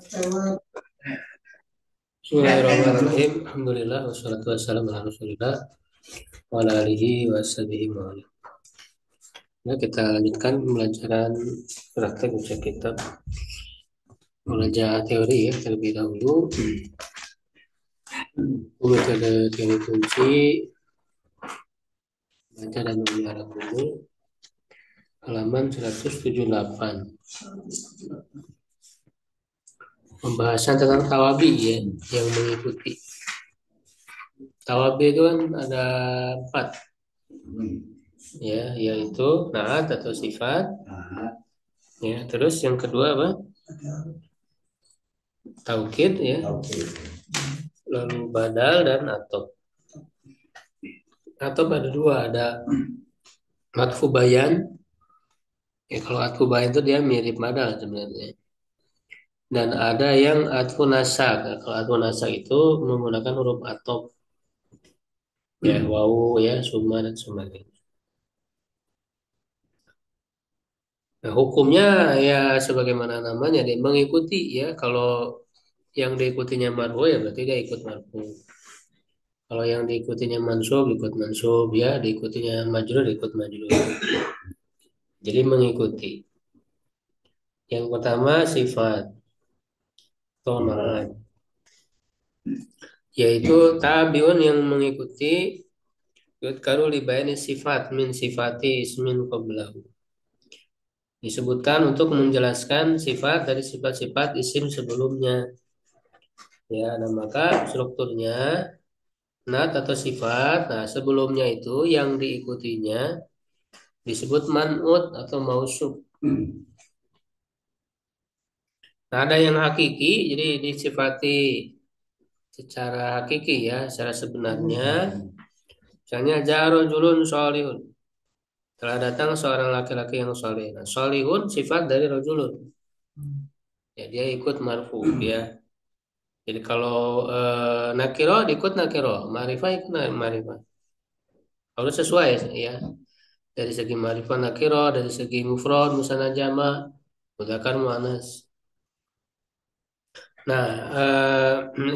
Bismillahirrahmanirrahim. Alhamdulillah wassalatu wassalamu ala Rasulillah wa ala alihi washabihi wa ala. Nah, kita lanjutkan pembelajaran praktek baca kitab belajar teori ya terlebih dahulu. Metode teori kunci baca dan memelihara buku halaman 178. Pembahasan tentang tawabi ya yang mengikuti. Tawabi itu kan ada 4 ya, yaitu naat atau sifat ya. Terus yang kedua apa? Taukid ya, lalu badal dan atop. Atop ada 2, ada atfu bayan ya. Kalau atfu bayan itu dia mirip badal sebenarnya, dan ada yang atfu nasak. Kalau atfu nasak itu menggunakan huruf atop ya, wawu ya, summa dan sebagainya. Nah, hukumnya ya sebagaimana namanya dia mengikuti ya. Kalau yang diikutinya marfu ya berarti dia ikut marfu. Kalau yang diikutinya mansub ikut mansub ya, diikutinya majrur ikut majrur. Jadi mengikuti. Yang pertama sifat tonaat, yaitu tabiun yang mengikuti yudkaru libayani sifat min sifati ismin qablahu. Disebutkan untuk menjelaskan sifat dari sifat-sifat isim sebelumnya. Ya, nah maka strukturnya nat atau sifat. Nah, sebelumnya itu yang diikutinya disebut man'ut atau mausuf. Nah, ada yang hakiki, jadi disifati secara hakiki ya, secara sebenarnya. Misalnya jarojulun solihun, telah datang seorang laki-laki yang soleh. Nah, solihun sifat dari rojulun. Ya, dia ikut marfu ya. Jadi kalau nakiro ikut nakiro, marifah ikut marifah. Harus sesuai ya. Dari segi marifah nakiro, dari segi mufrad, musanna jama, mudzakkar muannas. Nah,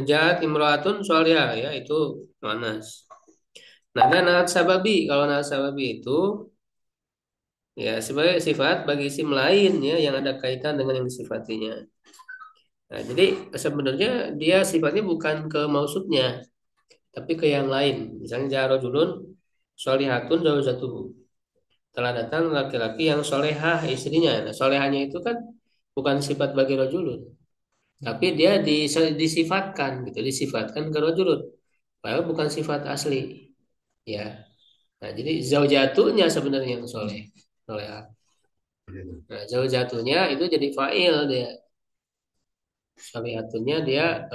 jahat imro'atun solihah ya, itu muannas. Nah, dan naat sababi, kalau naat sababi itu ya sebagai sifat bagi isim lain ya yang ada kaitan dengan yang disifatinya. Nah, jadi sebenarnya dia sifatnya bukan ke mausufnya, tapi ke yang lain. Misalnya jarojulun solihatun zaujatuhu. Telah datang laki-laki yang solehah istrinya. Nah, solehahnya itu kan bukan sifat bagi rojulun, tapi dia disifatkan gitu, disifatkan ke rojulun. Padahal bukan sifat asli. Ya. Nah, jadi zaujatunya sebenarnya yang solehah. Nah, zaujatunya itu jadi fa'il dia. Syariatnya dia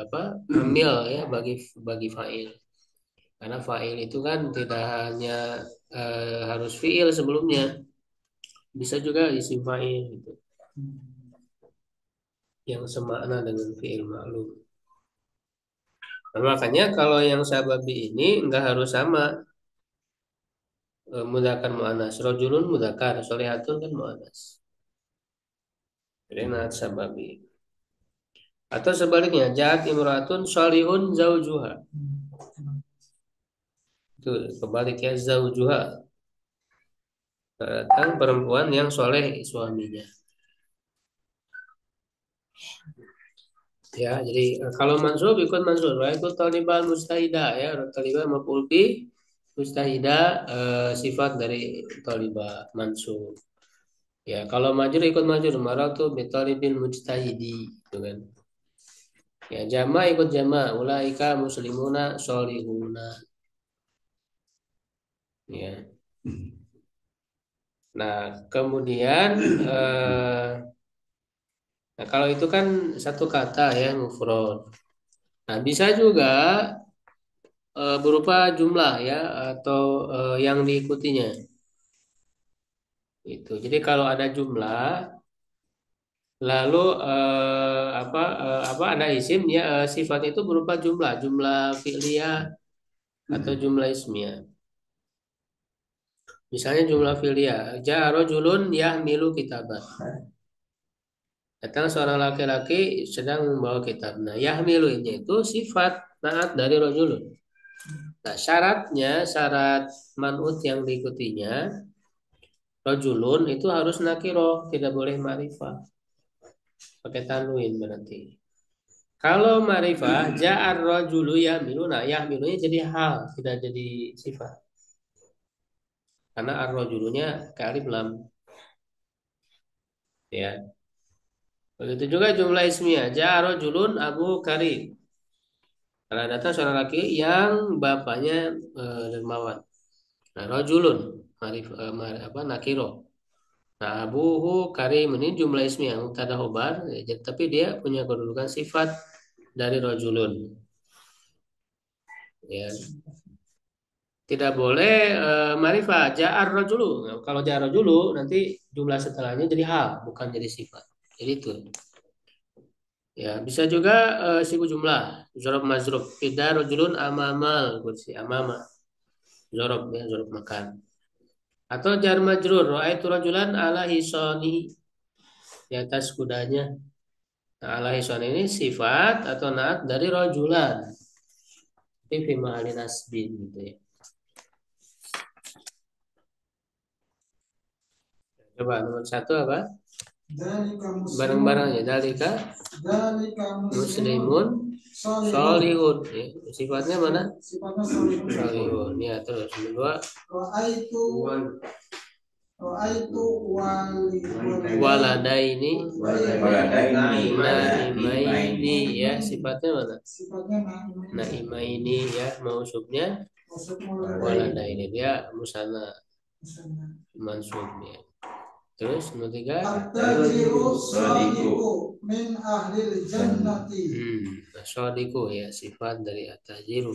apa? Amil ya bagi fa'il. Karena fa'il itu kan tidak hanya harus fi'il sebelumnya, bisa juga isim fa'il gitu, yang semakna dengan fi'il ma'lum. Nah, makanya kalau yang sababi ini enggak harus sama mudzakkar muannas. Rajulun mudzakkar, sholihatun kan muannas. Jadi naat sababi. Atau sebaliknya, ja'at imratun sholihun zaujuha. Itu kebaliknya zaujuha. Datang perempuan yang soleh suaminya. Ya, jadi kalau mansub ikut mansub. Itu talibal mustahida ya, talibal maf'ul bi mustahida sifat dari talibah mansub. Ya, kalau majrur ikut majrur, maratu bi talibil mujtahidi, gitu kan. Ya, jama ikut jama, ulaika muslimuna solihuna. Ya. Nah, kemudian nah kalau itu kan satu kata ya mufrad. Nah, bisa juga berupa jumlah ya atau yang diikutinya. Itu. Jadi kalau ada jumlah lalu apa ada isim ya, sifat itu berupa jumlah, jumlah fi'liyah atau jumlah ismiyah. Misalnya jumlah fi'liyah, ja'a rajulun yahmilu kitabah. Datang seorang laki-laki sedang membawa kitab. Nah, yahmilunya itu sifat naat dari rojulun. Nah, syaratnya, syarat man'ut yang diikutinya, rojulun itu harus nakiro, tidak boleh ma'rifah. Pakai tanwin berarti. Kalau ma'rifah, ja'ar rojulu yahmilu, nah yahmilunya jadi hal, tidak jadi sifat. Karena ar-rojulunya ke alif lam. Ya. Begitu juga jumlah ismiyah. Ja'a rojulun Abu Karim. Karena datang seorang laki yang bapaknya dermawan. Nah, rojulun, nakiro. Nah, abuhu karim ini jumlah ismi yang mubtada khobar, ya, tapi dia punya kedudukan sifat dari rojulun. Ya. Tidak boleh marifah ja'ar rojulu. Nah, kalau ja'ar rojulu nanti jumlah setelahnya jadi hal, bukan jadi sifat. Jadi itu. Ya, bisa juga sibu jumlah, zorob mazrub. Ida rojulun amamal, kursi amama. Zorob ya, zorob makan. Atau jar majrur, raaitu rajulan ala hisani, di atas kudanya. Nah, ala hisani ini sifat atau naat dari rajulan. Tapi fi ma'ali nasbin gitu ya. Coba nomor satu apa? Bareng-bareng ya. Dalika muslimun solihun. Ya. Sifatnya mana? Solihun. Ya, terus kedua. Waladaini naimaini ya, sifatnya mana? Naimaini ya, mausubnya waladaini, dia musana mansubnya. Terus nomor tiga, min ahlil jannati. Sadiku ya, sifat dari atajiru.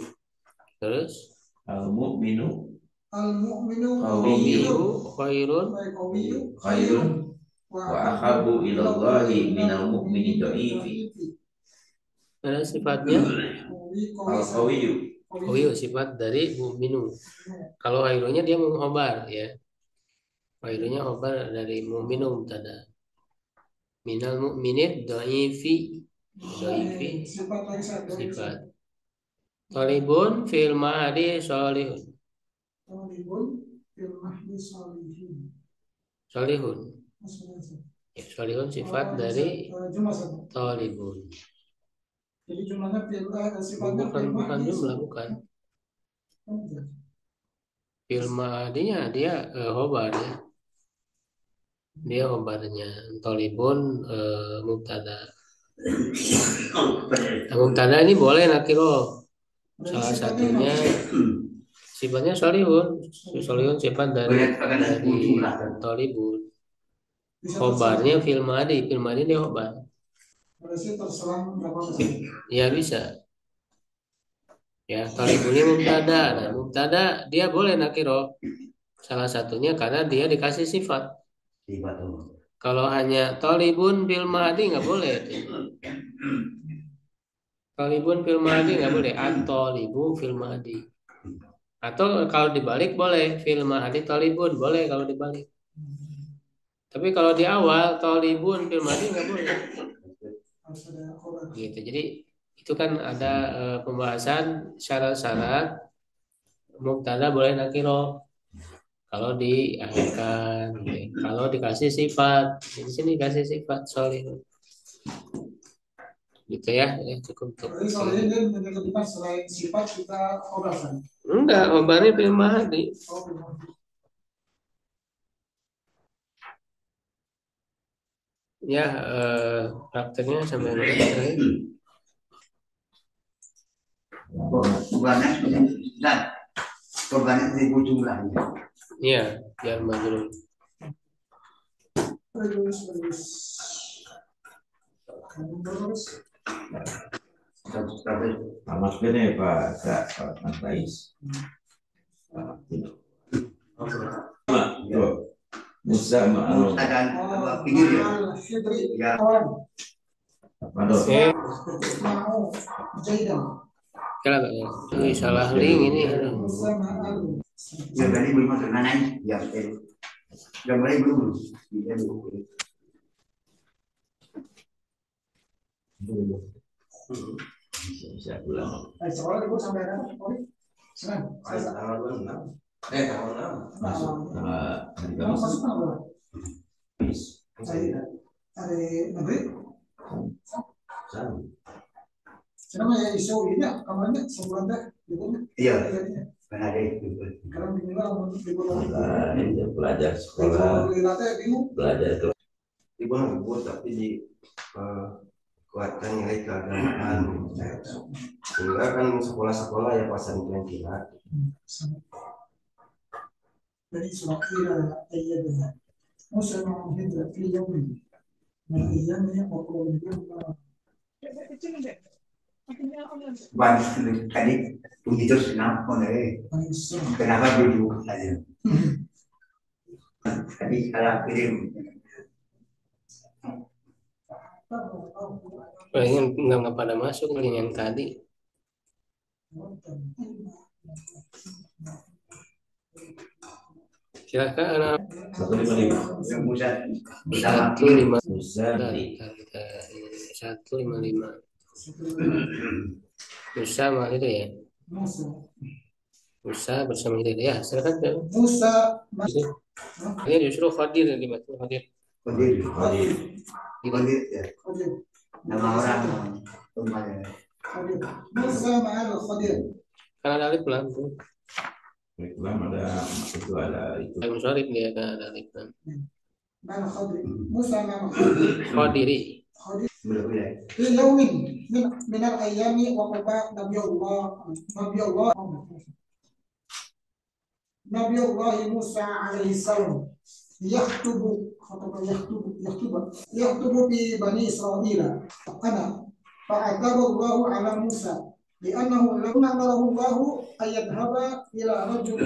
Terus al-mu'minu khairun wa ahabbu ilallahi minal mu'mini dha'ifi. Ada sifatnya al-qawiyyu, sifat dari mu'minu. Kalau khairunya dia mengkhabar ya. Khairunya khabar dari mu'minu mubtada. Minal mu'minid dha'ifi sifat. Talibun fil mahdi sholihun. Solihun. Ya, solihun sifat dari talibun. Jadi jumlahnya bukan jumlah, bukan. Fil mahdinya dia khobar ya. Dia khobarnya. Talibun mubtada. Mubtada ini boleh nakiro. Salah satunya sifatnya solihun. Solihun sifat dari talibun. Khobarnya fil mahdi dia khobar. Ya bisa. Ya, talibunnya mubtada. Nah, mubtada dia boleh nakiro. Salah satunya karena dia dikasih sifat. Kalau hanya talibun fil mahdi nggak boleh. Talibun fil mahdi nggak boleh. At-talibu fil mahdi. Atau kalau dibalik boleh. Fil mahdi talibun boleh kalau dibalik. Tapi kalau di awal talibun fil mahdi nggak boleh. Gitu. Jadi itu kan ada pembahasan syarat-syarat mubtada boleh nakiro kalau diakhirkan, kalau dikasih sifat. Di sini dikasih sifat solihun. Gitu ya, cukup untuk. Ini menyebutkan selain sifat kita khobar. Enggak, khobarnya fil mahdi. Ya, prakteknya sampai mana terakhir? Korbannya 1000 jumlahnya. Iya, biar majrur. Amat gede Pak Tais. Musa ma'al. Pinggir ya. Ya. Kalau ini salah link ini. Yang tadi belum masuk nanai. Ya. Yang belum. Bisa pulang. Sekolah libur sampai apa? Senin. Tanggal 26. Tanggal 6. Masuk hari Kamis. Masuk tanggal berapa? Hari negeri. Sama. Senang ya isu ini kamarnya sebulan deh liburnya. Iya. Karena ada itu. Karena minimal libur Belajar sekolah. Belajar ke libur tapi di kuatkan nilai keagamaan sehingga kan sekolah-sekolah ya pesantren kilat dari surat ila ayyadna Musa menghidra fi yawmin min ayyamina wa qawmin banyak tadi begitu senang kenapa dulu aja tadi salah kirim Palingan nggak pada masuk nih yang tadi. Silakan anak 155 yang Musa bersama 155 Musa di 155 Musa mah itu ya. Musa bersama itu ya. Silakan Musa ini justru Khadir di batu Khadir. Khadir ya nama orang Musa ma'al Khadir. Karena ada alif lam tuh. Islam ada itu Al-Musharif dia ada alif lam. Ma'al Khadir. Musa ma'al Khadir. Khadiri. Fi yawmin min al-ayyami wa qaba Nabiyullah Musa alaihi salam yaktubu fi bani Israil ana fa'ataba Allahu ala Musa li'annahu lam amarahu Allahu ayadhhaba ila rajul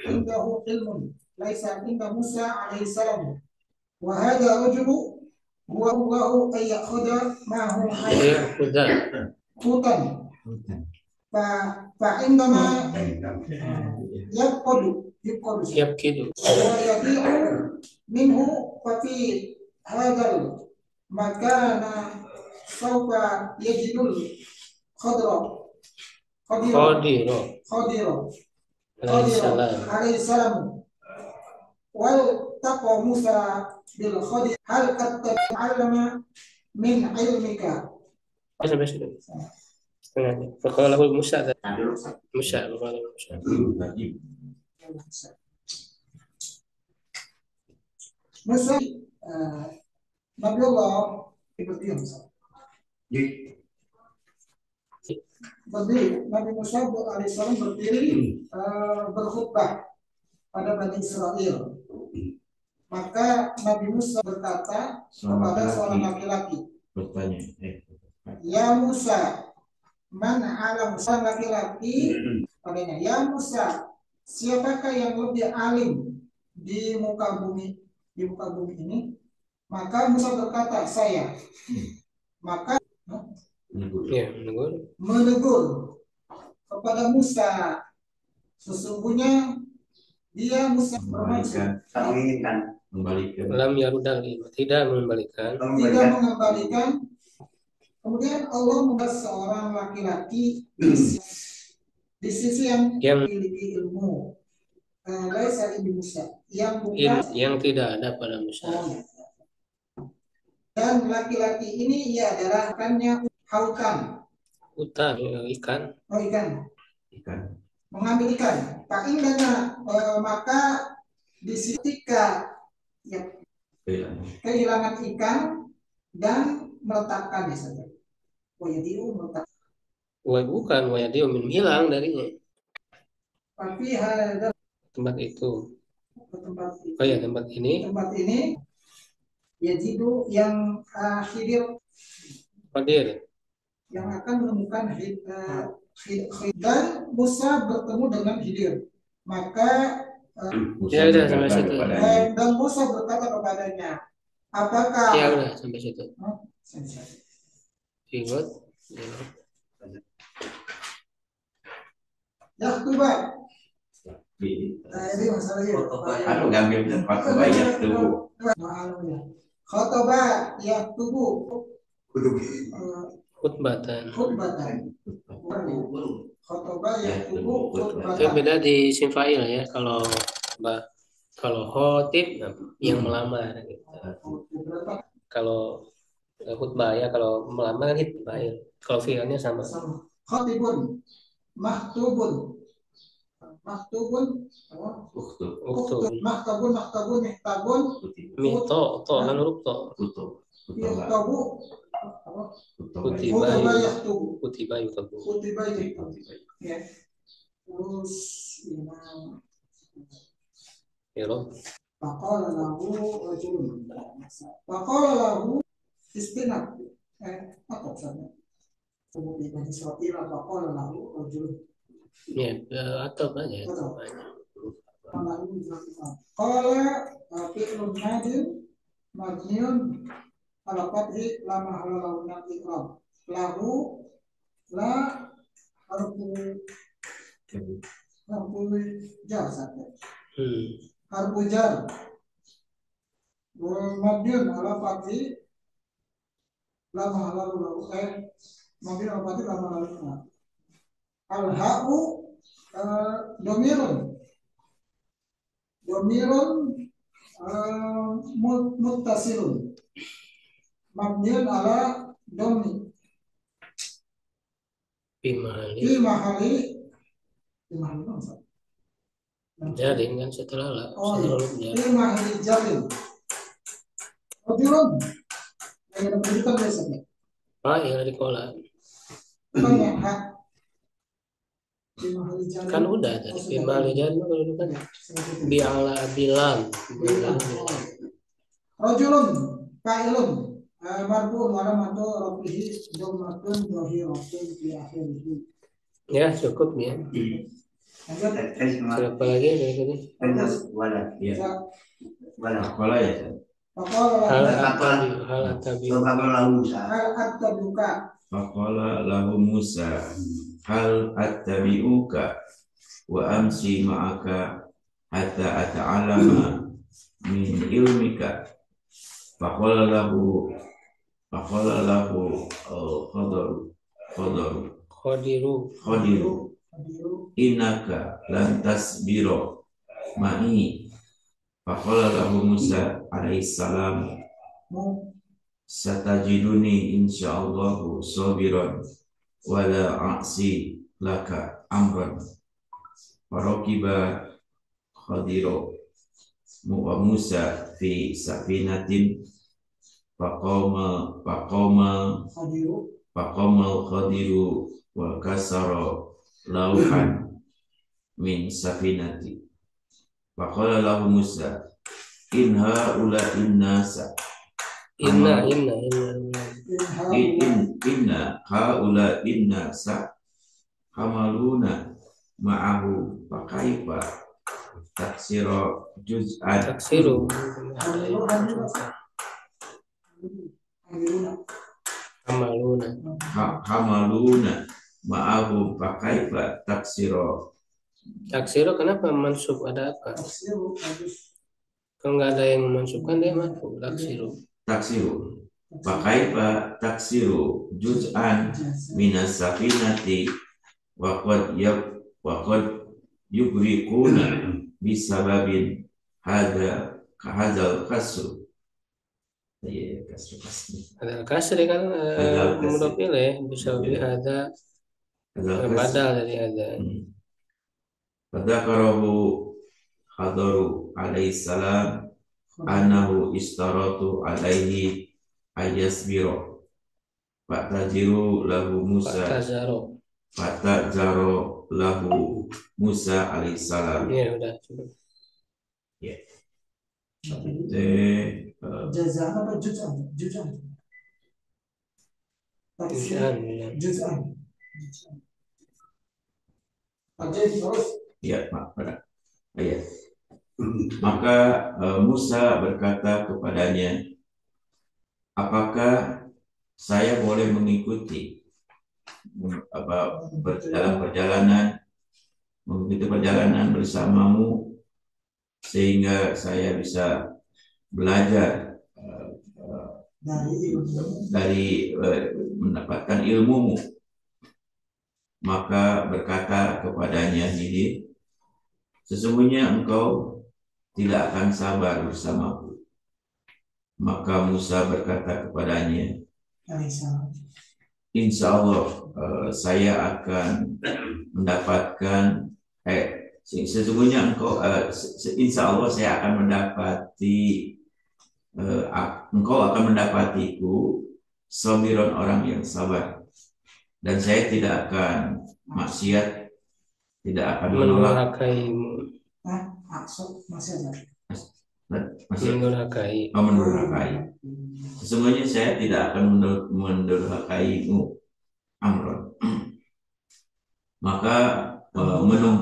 indahu ilmun laisa inda Musa alaihi salam wa hadha rajulu huwa Allahu ayyakhudha ma'ahu hutan fa indama yaqadu Yabkidu. ويبيع منه ففي هذا المكان سوف يجد الخضر خضر عليه السلام والتقى موسى بالخضر هل قد تعلم من علمك فقال له موسى Musa Nabi Allah berdiam Nabi Musa alaihissalam berdiri berkhutbah pada Bani Israel. Maka Nabi Musa berkata kepada seorang laki-laki, Ya Musa, man alam seorang laki-laki padanya, Ya Musa, siapakah yang lebih alim di muka bumi ini? Maka Musa berkata, saya. Maka menegur kepada Musa, sesungguhnya dia Musa bermaksud mengembalikan lam yarudali, tidak mengembalikan. Kemudian Allah membuat seorang laki-laki di sisi yang memiliki ilmu, laisa di Musa, yang tidak ada pada Musa. Dan laki-laki ini ia adalah rekannya Hautan. Ikan. Mengambil ikan. Pak Indana, maka di ketika kehilangan ikan dan meletakkannya saja. Meletakkan. Bukan, wayadiu hilang darinya. Tapi ada tempat itu. Tempat ini yajidu yang Khadir yang akan menemukan dan Musa bertemu dengan Khidir. Maka sampai situ. Dan Musa berkata kepadanya, apakah udah sampai situ. Ribut. Yaktuba. Ini masalahnya. Kalau ngambil tempat kebayang tuh. Khotoba yaktubu Kutub. khutbatan. khutbatan. Khotoba yaktubu Itu khutbatan. beda di isim fa'il ya. Kalau khotib yang melamar gitu. Kalau khutbah ya, kalau melamar kan khutbah ya. Kalau fi'ilnya sama. Khotibun, maktubun, maktubun, Uktub. Uktub. maktabun, maktabun, mihtabun, Mito, to kan huruf to. Uktub. yaktabu, Kutiba khutbah yaktubu, kutiba yuktabu. khutbah yaktubu. Ya. Terus imam. Ya loh. Faqala lahu rajulun. Faqala lahu istinab. Apa maksudnya? Kemudian dari surat ila faqala lahu rajulun. Ya, atau banyak. Qala fi'lun madin mabniun ala fathi la mahala lahu min al-i'rab. Lahu la harfu jar saja. Harfu jar. Mabniun ala fathi la mahala lahu mabniun ala fathi la mahala lahu. Al-ha'u domirun muttasilun mabniun ala domi Bimahali. mahali Jarin kan setelah lah. Fi mahali jarin rajulun yang ada pendidikan biasanya Fa'il di kola. bukan yang hak fi mahali jarin Kan udah tadi bimahali jarin kalau kan bi'ala bilam. rajulun fa'ilun marfu'un wa alamatu rafihi dhammatun dhahiratun fi akhirih. Ya cukup ya. Lanjut. Siapa lagi dari tadi? Wala. Ya. Wala. Sekolah ya. Hal atabi. Hal attabuka. Faqala lahu Musa, hal attabi'uka wa amsi ma'aka hatta ata'alama min ilmika. Faqala lahu khadiru innaka lan tasbiro ma'i. Faqala lahu Musa alaihi salam, satajiduni insyaallahu sabiran wala a'si laka amran. Farakiba khadiru wa Musa fi safinatin faqama khadiru wa kasara lauhan min safinati. Faqala lahu Musa, in haula innasa Inna haula innasa hamaluna ma'ahu fakaifa taksiru juz'an taksiru hamaluna ma'ahu fakaifa taksiru. Taksiru kenapa mansub, ada apa? Kalau nggak ada yang memansubkan dia mansub taksiru. Fakaifa taksiru juz'an minas safinati wa qad yugrikuna bisababin hadzal kasru. Ya, kasru. Ada kasri kan mudhof ilaih bisa lebih ada badal dari ada. Fadzakarahu hadaru alaihi salam annahu istaratu alaihi ayasbiro. Fatajiru lahu Musa. Fatazaro lahu Musa alaihi salam. Ya udah cukup. Ya. Jazaan apa juz'an? Juz'an. Ya, pada ayat. Maka Musa berkata kepadanya, apakah saya boleh mengikuti mengikuti perjalanan bersamamu sehingga saya bisa belajar dari mendapatkan ilmumu. Maka berkata kepadanya Khidir, sesungguhnya engkau tidak akan sabar bersamaku. Maka Musa berkata kepadanya, insya Allah saya akan mendapatkan sesungguhnya engkau insya Allah saya akan mendapati engkau akan mendapatiku sabiron, orang yang sabar, dan saya tidak akan maksiat, tidak akan menolak mendurhakai. Sesungguhnya saya tidak akan mendurhakaimu, Amron. Maka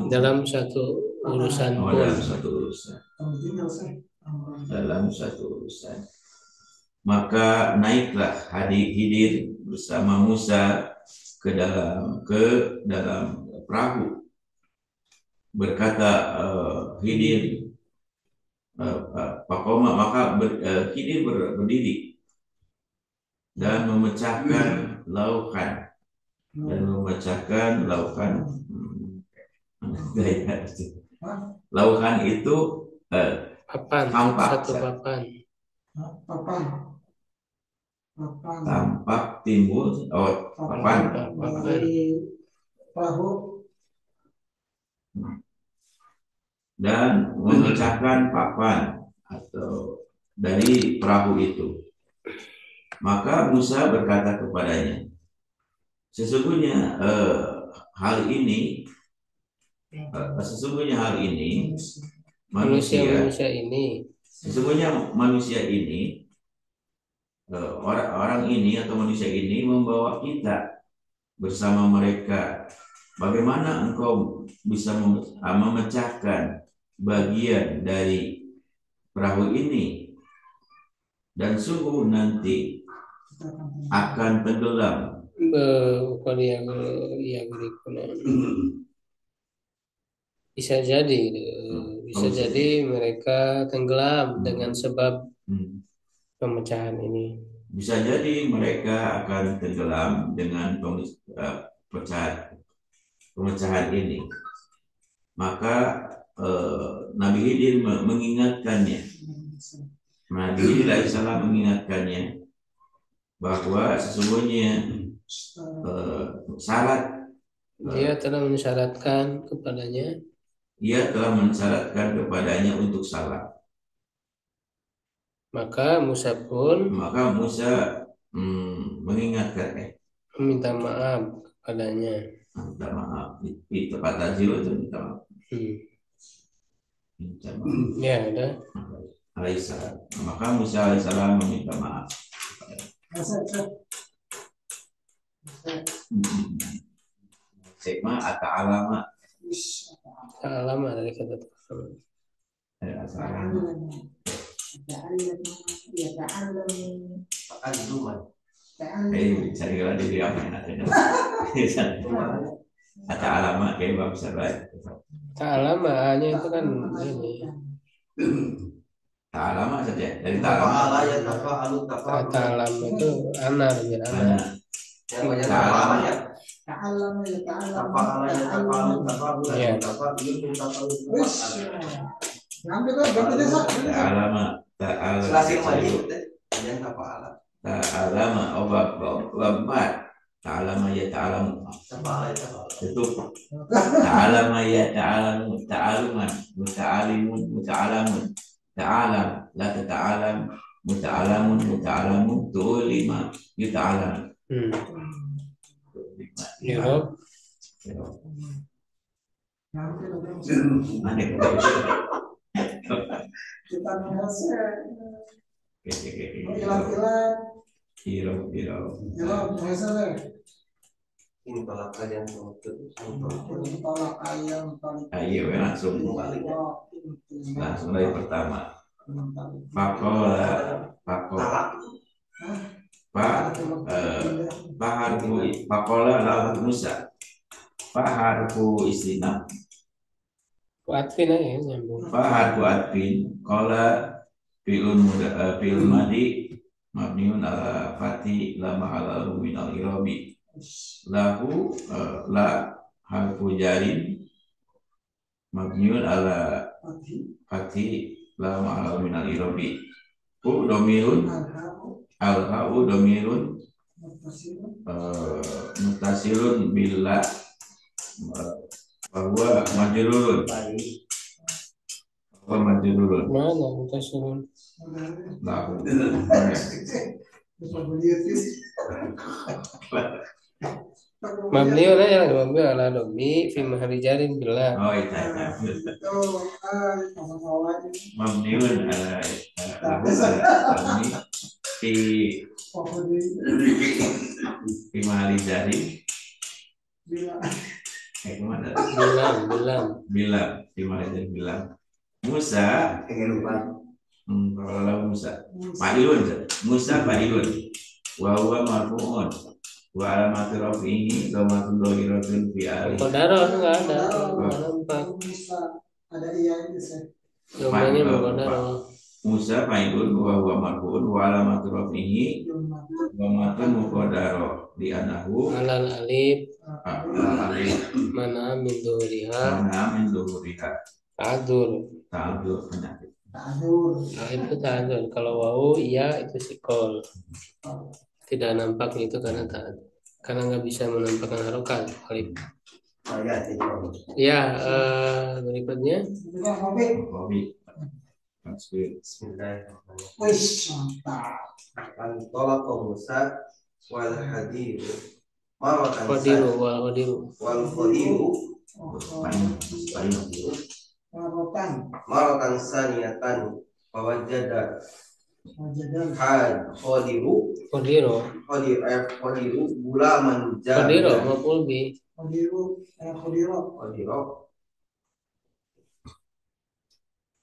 dalam satu urusan dalam satu urusan. Maka naiklah Khidir bersama Musa ke dalam perahu. Berkata Khidir, maka Khidir berdiri dan memecahkan laukan laukan itu satu papan tampak timbul papan dan memecahkan papan atau dari perahu itu. Maka Musa berkata kepadanya, sesungguhnya hal ini manusia ini orang ini atau manusia ini membawa kita bersama mereka. Bagaimana engkau bisa memecahkan bagian dari perahu ini, dan sungguh nanti akan tenggelam. Bisa jadi mereka tenggelam dengan sebab pemecahan ini. Bisa jadi mereka akan tenggelam dengan pemecahan ini. Maka Nabi Khidir mengingatkannya. Nabi Khidir alaihissalam mengingatkannya bahwa sesungguhnya syarat dia telah mensyaratkan kepadanya untuk salat. Maka Musa mengingatkan meminta maaf kepadanya. Minta maaf di tempat tajil itu minta maaf. Ya udah. Alaihissalam. Maka Musa alaihissalam meminta maaf. Sekma ata'alama dari kata carilah diri apa yang ada. Ata'alama kayak bangsa baik. Ta'alama hanya itu kan ini. Ta'alama saja. Dari ta'alama itu anak biar anak. Ta'alama ya. Ta'alama obat lembat. Ta'alama ya ta'alamu. Itu ta'alama ya ta'alamu, ta'aluman, muta'alimun, muta'alamun, ta'alam, la ta'alam, muta'alamun, muta'alamun, tu'ulima, yuta'alam. Ya. Kita merasa ini tolak ayam ayo langsung dari pertama. Pakola lahu Musa. Paharku istina. Atfin aja nyambung. Paharku atfin. Kola fi'ul madi mabniun ala fati la ma'ala min al-irabi. Lahu la harfu jarin mabniun ala fati la ma'ala min al-irabi. Hu domirun al-ha'u domirun mutasilun bila bahwa majrurun Mana mutasilun? lahu Mabniun aja mabniun ala domi fi mahalli jarin bila. oh itu mabniun ala lahu ala ini fi mahali jari kemana bilang fi mahali jari bilang Musa kalau Musa fa'ilun Musa fa'ilun wa huwa marfu'un wa alamatu rafi'i dhamatun dhahiratun fi alih Kodaro enggak ada. Nampak. Ada iya itu saya. Domanya kodaro. Musa fa'ilun wa huwa marfu'un wa alamatu rafi'i dhamatun muqaddaro di anahu Alal alif alif mana min duhuriha mana min dhuhuriha adur. ta'adur penyakit Nah, itu ta'adur. Kalau wawu iya itu sikol. Tidak nampak itu karena nggak bisa menampakkan harokat alif. Ya, berikutnya Hobi Bismillahirrahmanirrahim. Wis mantap. Antolaqa Musa wal hadiru maratan qadiru wal qadiru. wal khadiru maratan saniyatan fawajada khadiru gulaman Qadiru jamilan maf'ul bi. khadiru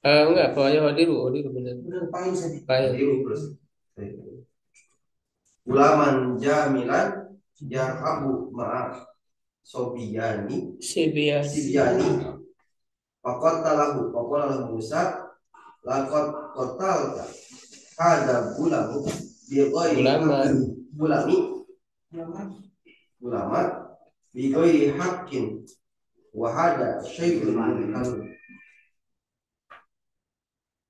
Enggak, pokoknya qadiru benar. Baik. khadiru plus gulaman jamilan yarhabu ma'a sobiyani Sibiyan. sibyani faqatalahu Musa laqad qatalta hada gulamu bi ghairi ulama bi ghairi haqqin wa hada syai'un munkar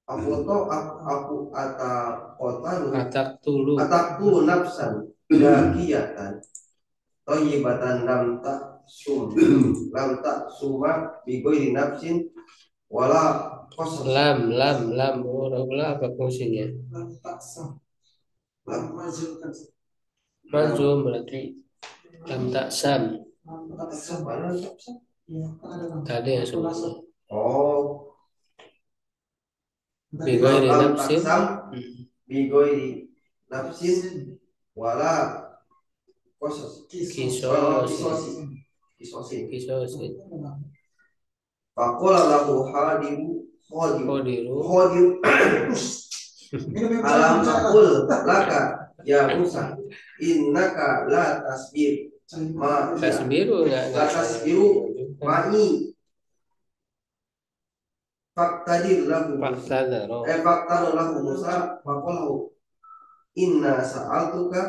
aku Atak tulu. nafsan zakiyatan thayyibatan lam suma bi ghairi nafsin wala qasas Lam urablah apa fungsinya? Mazum berarti lam taksam. Tadi yang sebelumnya. oh Bi ghairi nafsin. bi ghairi nafsin wala qasas Kisosi. faqala lahu Qadiru. alam aqul laka ya Musa innaka la tasbir Tasbiru enggak? la tasbiru ma'i faqtadir lahu faqtadir lahu Musa faqalahu inna sa'altuka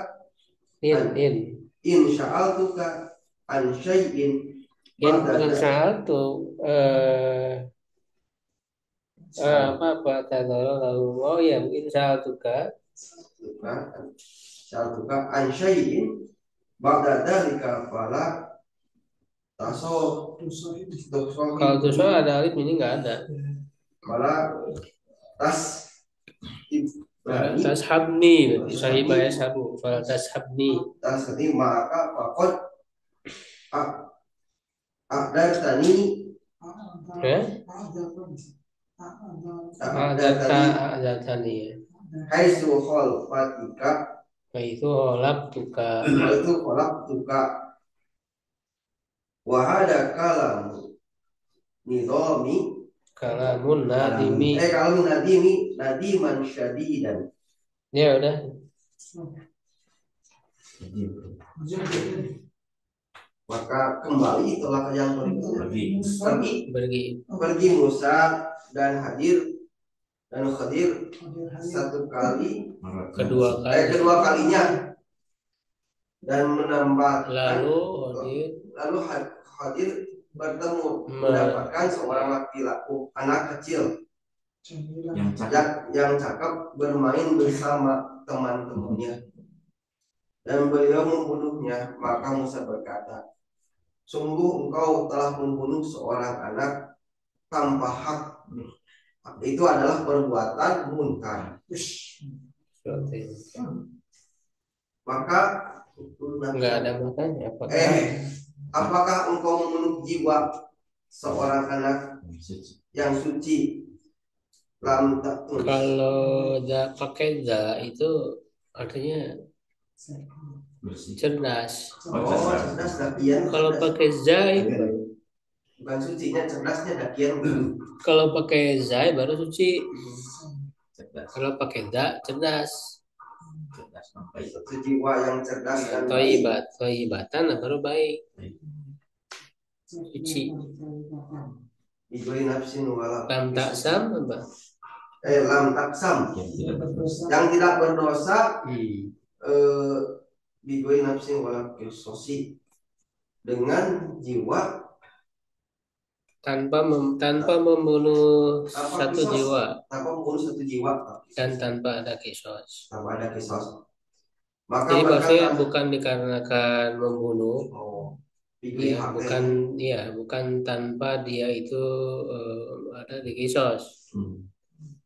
in sa'altuka an syai'in in sa'altu apa tadara lalu oh ya in sa'altuka an syai'in ba'da dzalika fala kalau tuso ada alif ini nggak ada. fala tashabni berarti sahibah yashabu fala tashabni maka faqad aqdartani Azatani ya. Haitsu khalfatika Itu olabtuka wa hada kalamun nadimi nadiman syadidan. Ya udah. Maka kembali telah yang pergi Musa dan Khadir satu kali kedua kali. Kedua kalinya dan menambah Lalu hadir bertemu mendapatkan seorang laki-laki anak kecil yang cakap bermain bersama teman-temannya dan beliau membunuhnya. Maka Musa berkata, sungguh engkau telah membunuh seorang anak tanpa hak. Itu adalah perbuatan munkar. Maka Enggak ada makanya. apakah engkau membunuh jiwa seorang anak yang suci? Kalau pakai za itu artinya cerdas. Cerdas dakian. Kalau pakai za itu bukan sucinya, cerdasnya dakian. kalau pakai za baru suci. Kalau pakai da cerdas. Jiwa yang cerdas dan Toibatan baru baik. Suci. Ibri nafsin wala. Lam taksam apa? Lam taksam yang tidak berdosa. Bigoi nafsin wala kisosi, dengan jiwa tanpa membunuh satu jiwa dan tanpa ada kisos. Maka jadi maksudnya bukan dikarenakan membunuh, bukan tanpa dia itu ada di kisos,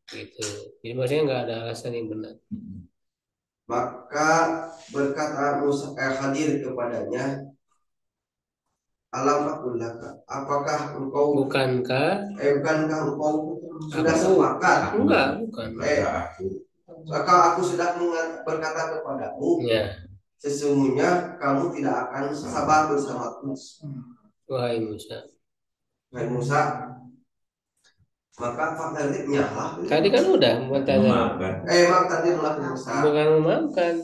gitu. Jadi maksudnya nggak ada alasan yang benar. Maka berkata Musa Khadir kepadanya, alam akullaka, apakah engkau bukankah engkau sudah sepakat? Bukan. Maka aku sudah berkata kepadamu, sesungguhnya kamu tidak akan sabar bersamaku. Wahai Musa. Maka fakta nyalah. Tadi kan udah memaafkan. Tadi ulah Musa. Bukan memaafkan.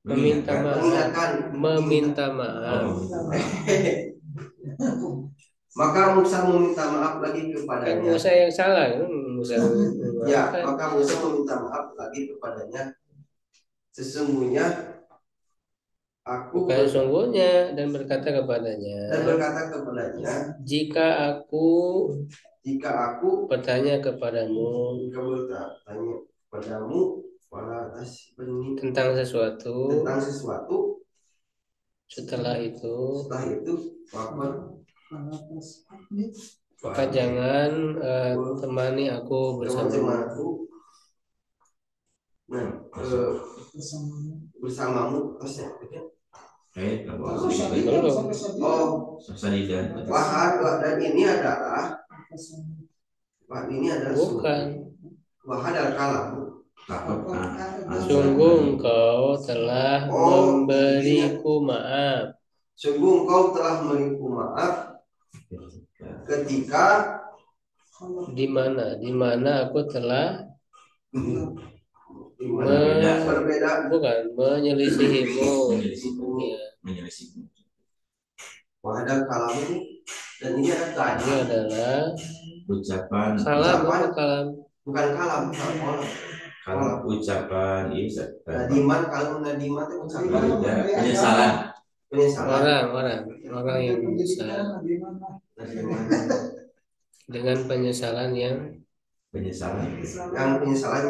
Meminta maaf. Maka Musa meminta maaf lagi kepadanya. Kan Musa yang salah. Maka Musa meminta maaf lagi kepadanya. Sesungguhnya aku sesungguhnya dan berkata kepadanya. Jika aku bertanya kepadamu tentang sesuatu setelah itu maka jangan temani aku bersamamu. Bersamamu dan ini adalah bukan. Wahadal kalam. Sungguh engkau telah memberiku maaf. Sungguh engkau telah memberiku maaf ketika di mana aku telah menyelisihimu. Wahadal kalam ini dan ini adalah ucapan kalam. Bukan kalam, kalau ucapan nadiman, kalau nadiman itu ucapan penyesalan orang yang menyesal dengan penyesalan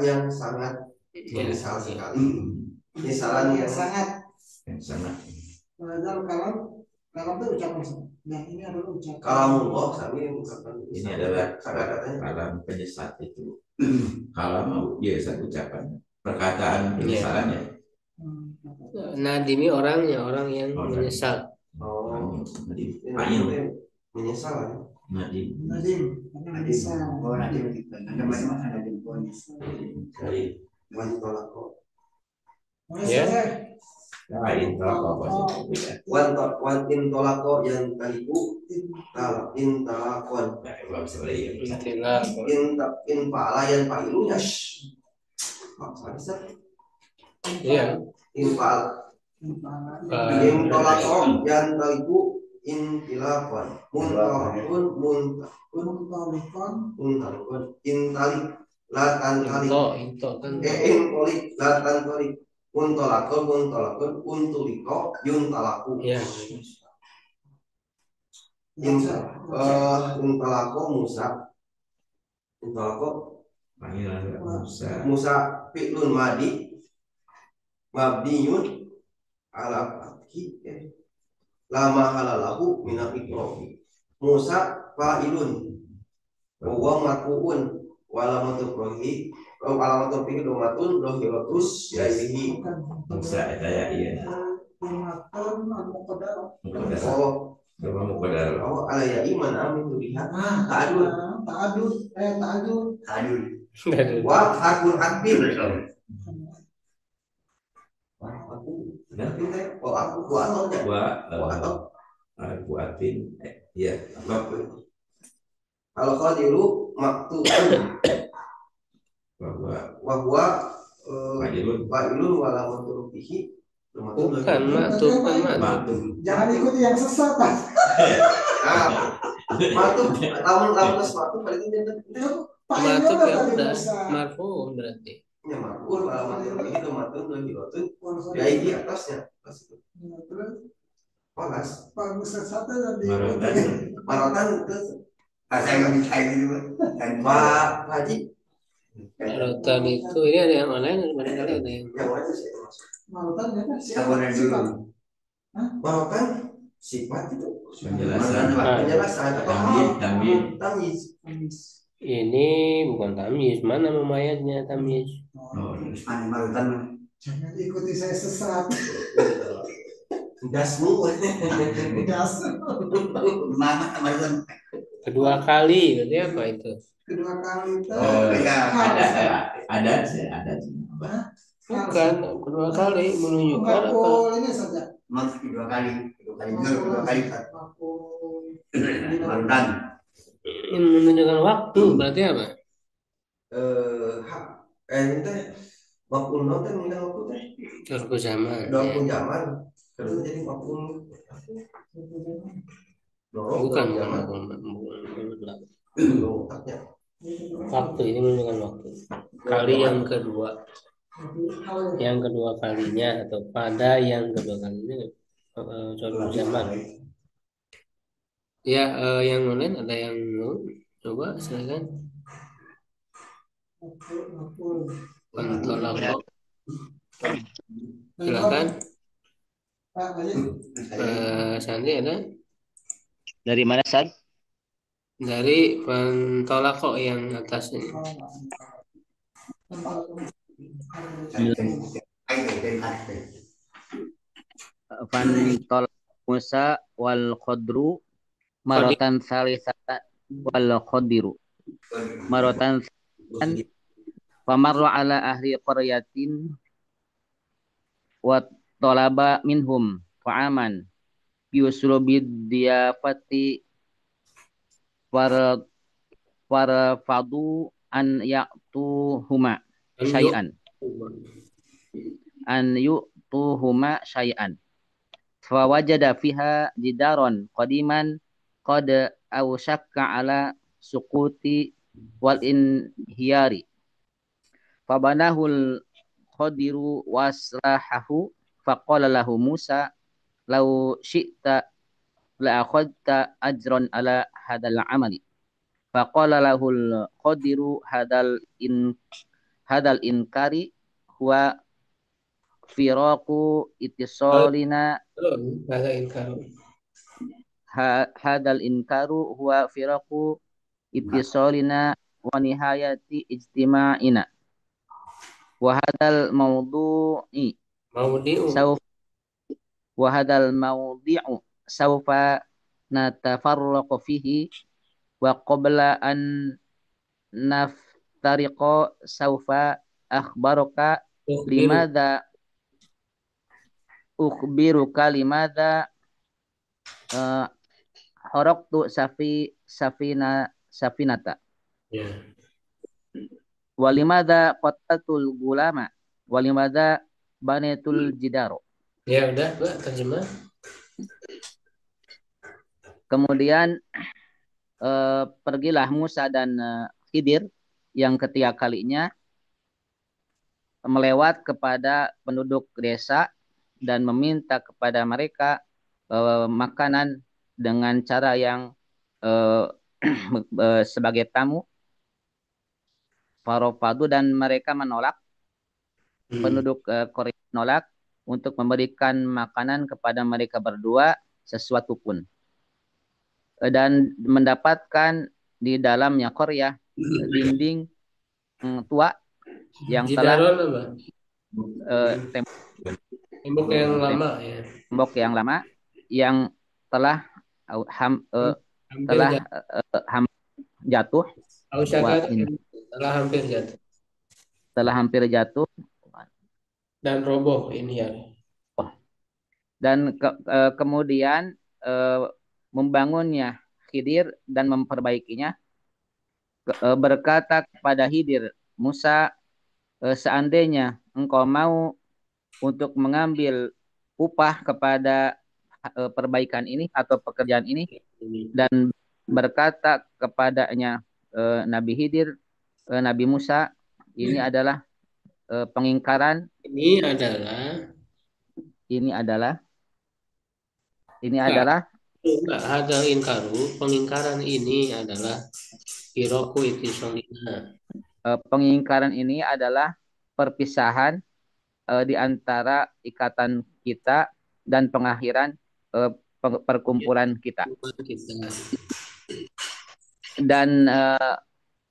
yang sangat menyesal sekali, penyesalan yang sangat. Kalam itu ucapan. Nah, ini adalah ucapan. Kalamullah kami mengucapkan ini adalah kalam penyesat itu. Kalam biasa ucapan, perkataan penyesalannya. Nadimi orang yang menyesal. Menyesal. Nadim. Ada macam-macam nadim. Dari wantolako. Wantin tolako yang taliku intalakon in pala yang pailunya in tolako yang taliku intilakon muntalikon intalik latan kali Into kan. tolik latan tolik untolakon untuliko yuntalaku Ya. untolako untolako Panggilan Musa. Musa fi'lun mabniun ala fathi lama halalahu minal ikrofi Musa fa'ilun wa marfu'un walamatu fihi domatun dohirotus yaihi Musa eta ya iya. oh Coba mau kodar. ala ya iman amin tulihat ta'adul wa hakul hakbin aku ataunya Aku atin ya. kalau qadiru maktubun wa huwa fa'ilun wala matrufihi Bukan maktub. Jangan ikuti yang sesat. Maktub tahun maktub berarti Maktub ya udah marfu berarti. ya maktub wala matrufihi domatun dohirotun ya di atasnya panas Bagus sesat dan marotan terus Saya nggak bisa gitu dan Pak Haji Rotan itu ini ada yang lain barangkali ada yang yang mana sih termasuk Malutan ya kan? sabaran dulu. marotan sifat itu Penjelasan. penjelasan atau Tamyiz. ini bukan tamyiz, mana memayatnya tamyiz? Oh, Mana malutan? Jangan ikuti saya sesat. dasmu Das. Mana malutan? Kedua kali, berarti apa itu? Kedua kali itu. Ya, ada sih. Bukan, kedua kali menunjukkan apa? Makul ini saja. masuk kedua kali kedua kali Makul. malutan. Ini menunjukkan waktu, berarti apa? ini teh makul teh meninggal waktu teh Waktu zaman. waktu zaman terus jadi makul Bukan zaman otaknya waktu, ini menunjukkan waktu. Kali yang kedua. Yang kedua kalinya atau pada yang kedua kalinya suatu zaman. Ya, yang online ada yang mau coba silakan. Pentolak silakan. Sandi ada Dari mana, San? dari pentolak yang atas ini. Fantol Musa wal Khadru marotan salisata wal Khadiru marotan salisan famarru ala ahli qaryatin wa talaba minhum fa'aman yusrubid diyafati farfadu an ya'tuhuma syai'an fawajada fiha jidaron qadiman qad awshakka ala suquti wal inhiyari fabanahul Khadiru waslahahu faqala lahu Musa law syi'ta la akhadta ajran ala hadal amali faqala lahul Khadiru hadal inkari huwa firaqu ittisalina hadal inkaru huwa firaqu ittisalina wa nihayati ijtima'ina wa hadal mawdu'i sawfa natafarraqu fihi wa qabla an naftariqa sawfa akhbaruka limadha ukhbiruka limadha haraqtu safinata walimadha qataltul gulama walimadha banatul jidaro. Ya udah, Mbak, terjemah. Kemudian pergilah Musa dan Khidir yang ketiga kalinya melewat kepada penduduk desa dan meminta kepada mereka makanan dengan cara yang eh, sebagai tamu, farofadu, dan mereka menolak, penduduk Korea menolak untuk memberikan makanan kepada mereka berdua sesuatu pun. Dan mendapatkan di dalamnya Korea dinding tua yang telah Jidaron apa? Tembok yang lama ya. tembok yang lama yang telah Hampir telah jatuh. jatuh Ausyaka telah hampir jatuh telah hampir jatuh dan roboh ini ya. dan kemudian membangunnya Khidir dan memperbaikinya, berkata kepada Khidir, Musa, seandainya engkau mau untuk mengambil upah kepada perbaikan ini atau pekerjaan ini, dan berkata kepadanya Nabi Khidir, Nabi Musa, ini adalah pengingkaran, Ini adalah ini adalah enggak, enggak hadal inkaru, pengingkaran ini adalah hiroku itisongina. pengingkaran ini adalah perpisahan di antara ikatan kita dan pengakhiran perkumpulan kita. Kita Dan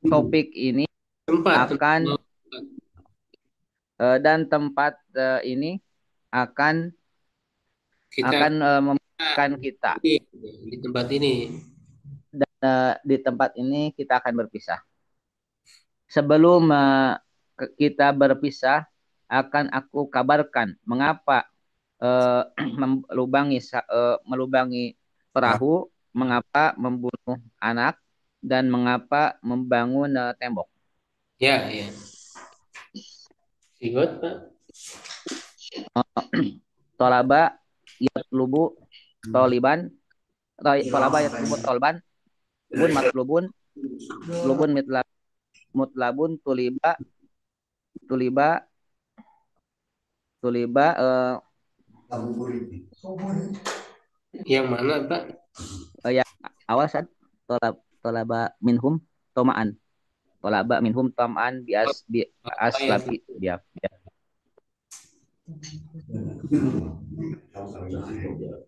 topik ini tempat akan dan tempat ini akan kita membuatkan kita, di tempat ini. dan di tempat ini kita akan berpisah. Sebelum kita berpisah, akan aku kabarkan mengapa melubangi perahu, mengapa membunuh anak, dan mengapa membangun tembok. Ya, ya. Sigot, Pak. Tolaba yatlubu toliban, tolaba yatlubu tolban, bun matlubun, lubun mutlabun, tuliba Yang mana, Pak? ya awasan tolaba minhum tomaan, tolaba minhum tomaan aslabi dia.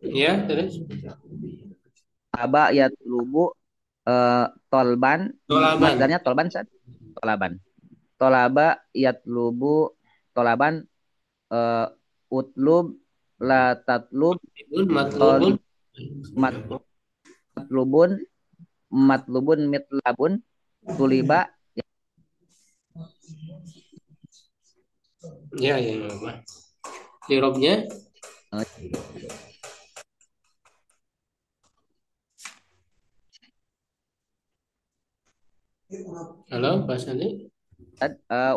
Ya, terus. Aba yatlubu tolban, Tolaban. masdarnya tolban, tolaban. Tolaba yatlubu tolaban, utlub la tatlub, Matlubun. matlubun mitlabun, tuliba. Ya, ya, Pak. Lirobnya. Halo, Pak Sandi.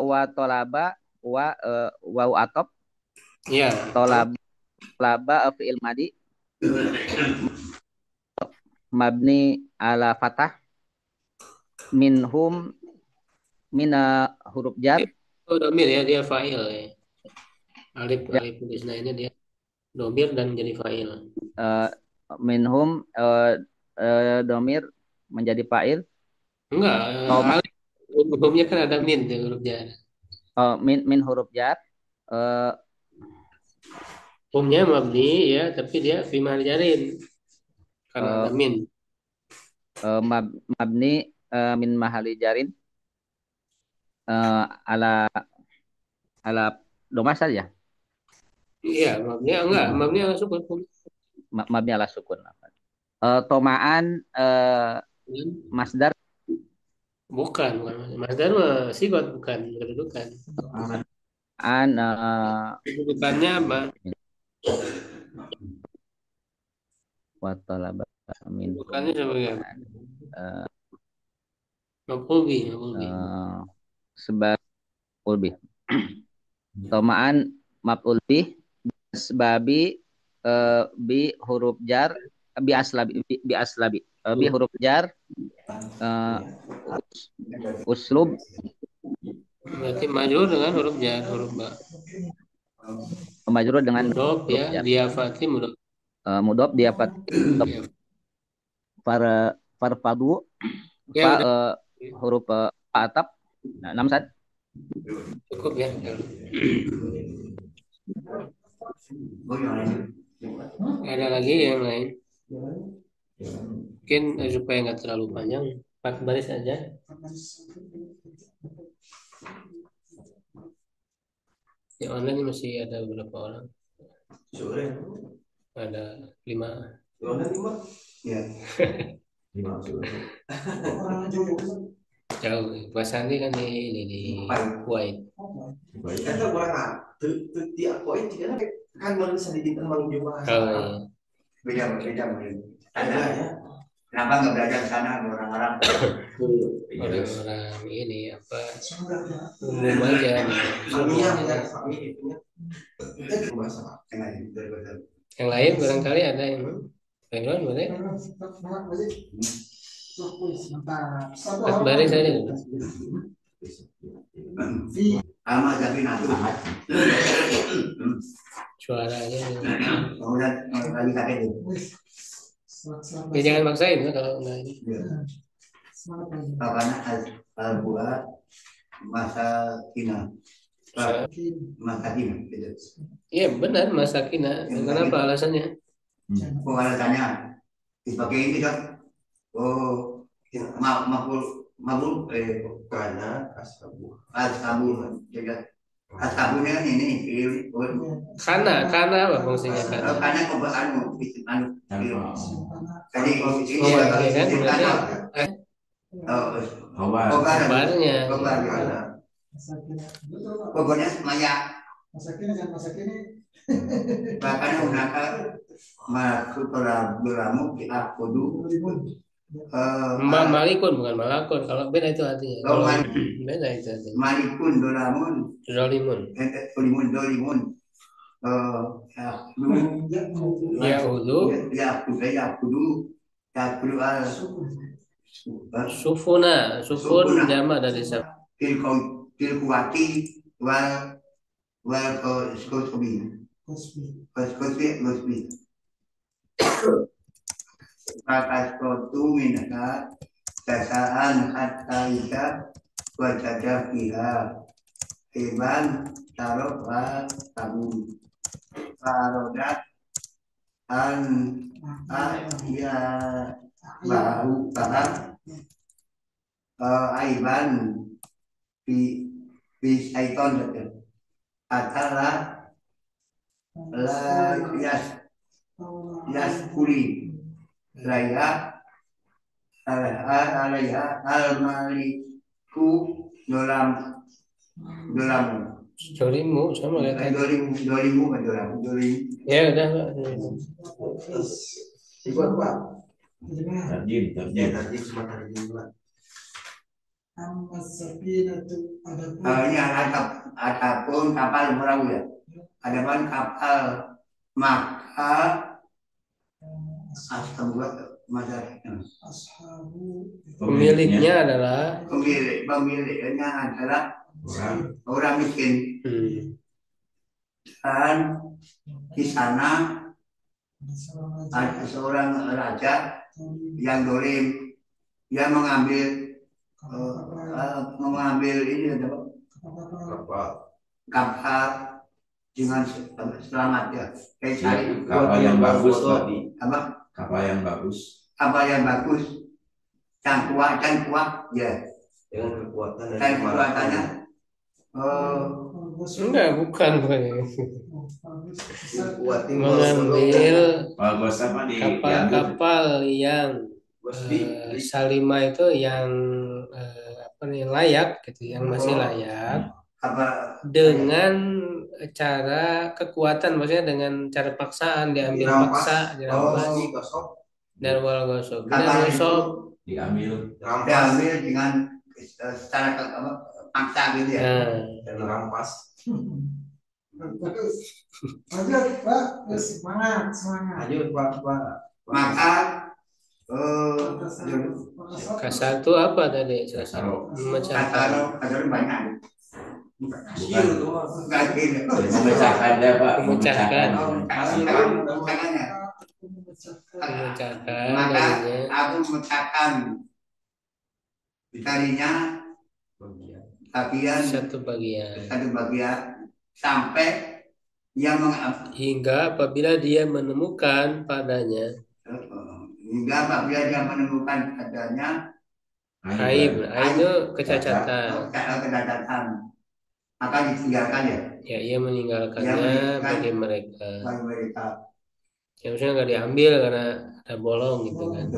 Wa tolaba wa atop. Ya. Tolaba fi'il madi mabni ala fatah, minhum mina huruf jar. Oh, domir ya, dia fa'il ya. Alif tulisnya ini dia domir dan jadi fa'il. Minhum domir menjadi fa'il. Enggak, alif hurufnya kan ada min di huruf jar. Min huruf jar. Humnya mabni ya, tapi dia fi mahal jarin karena ada min. Mabni min mahali jarin ala doma saja. Iya, mabni ala sukun. Mabni ala sukun. Tomaan masdar. Bukan. Masdar mah sigot, bukan kedudukan. Kedudukannya apa? Wa talaba min. Bukannya sebagai apa? Maf'ul sebagai ulbi. Tomaan maf'ul bih sebabi bi huruf jar bi aslabi bi huruf jar Uslub Berarti majrur dengan huruf jar, huruf ba. majrur dengan Mudhof huruf ya, jar. dia fatih mudhof. Mudhof dia Ya, farfadu ya fa udah huruf atap. Nah, 6 saat. cukup ya. Oh, yang lain. Ada lagi yang lain? Mungkin supaya nggak terlalu panjang, 4 baris aja. Di online masih ada beberapa orang. Sore. Ada 5. Sore 5. Ya. 5 sore. Jauh. Pak Sandi kan di Kuwait. Baik. Kita orang tiap poin juga kan baru sedikit memang juga. Oh iya. Beda. Ada ya. Kenapa nggak belajar di sana orang-orang? Orang-orang ini apa umum aja nih. Suaminya ada suami itunya. Itu bahasa. Yang lain barangkali ada yang background boleh. Empat baris aja. Sama Zabin aku. Suaranya. Kemudian lagi kakek itu. Ya jangan maksain ya kalau nggak ini. Karena al-buat masa kina. Gitu. Iya benar masakina. Kenapa alasannya? Kok alasannya dipakai ini kan? Oh, mabul Karena ashabu. jadi ashabunya ini Karena apa fungsinya karena? karena kebetulan Tanpa jadi ini Oh, iya kan berarti kabarnya. pokoknya maya Masakin bahkan unaka masuk beramu di akudu Malikun bukan malakun. Kalau beda itu artinya. Kalau beda itu artinya. malikun dolamun Zolimun. dolimun Yahudu. yakudu al Sufuna. Sufun jama dari siapa? tilkuwati wal kosbi Makaskotu minha dasaan hatta ika wajada fiha iban taruh wa tabu parodat an ya bahu bahar aiban di syaiton saja atala la kuri Raya alaiha al-maliku dolamu Zolimu sama kayak tadi. dolimu Ya udah. Dibuat apa? tarjim. Tadi cuma tadi juga. ini adapun kapal perahu ya adapun kapal maka Pemiliknya adalah pemiliknya adalah orang miskin dan di sana ada seorang raja yang dolim dia mengambil ini kapal dengan selamat ya kayak Kapal yang bagus tadi. apa Kapal yang bagus. dan kuat ya Dengan kekuatan dan kekuatannya enggak bukan. Mengambil Bagus apa di kapal yang Salima itu yang layak gitu, yang masih layak dengan cara kekuatan, maksudnya dengan cara paksaan diambil paksa, dirampas dan wal gosok diambil dengan secara paksa gitu ya dan rampas. Lanjut, Pak. Semangat. Lanjut, Pak. maka Kasar itu apa tadi? Kasar. Memecahkan. Kasar banyak. Kecil tuh. Enggak gini. Memecahkan dia Pak. Memecahkan. Memecahkannya. Memecahkan Maka darinya. aku memecahkan darinya bagian Satu bagian. sampai dia Hingga apabila dia menemukan padanya adanya aib. Aib itu kecacatan. kecacatan, maka ditinggalkan ya Ya, ia meninggalkannya bagi mereka. bagi mereka. Ya, maksudnya nggak diambil karena ada bolong gitu kan.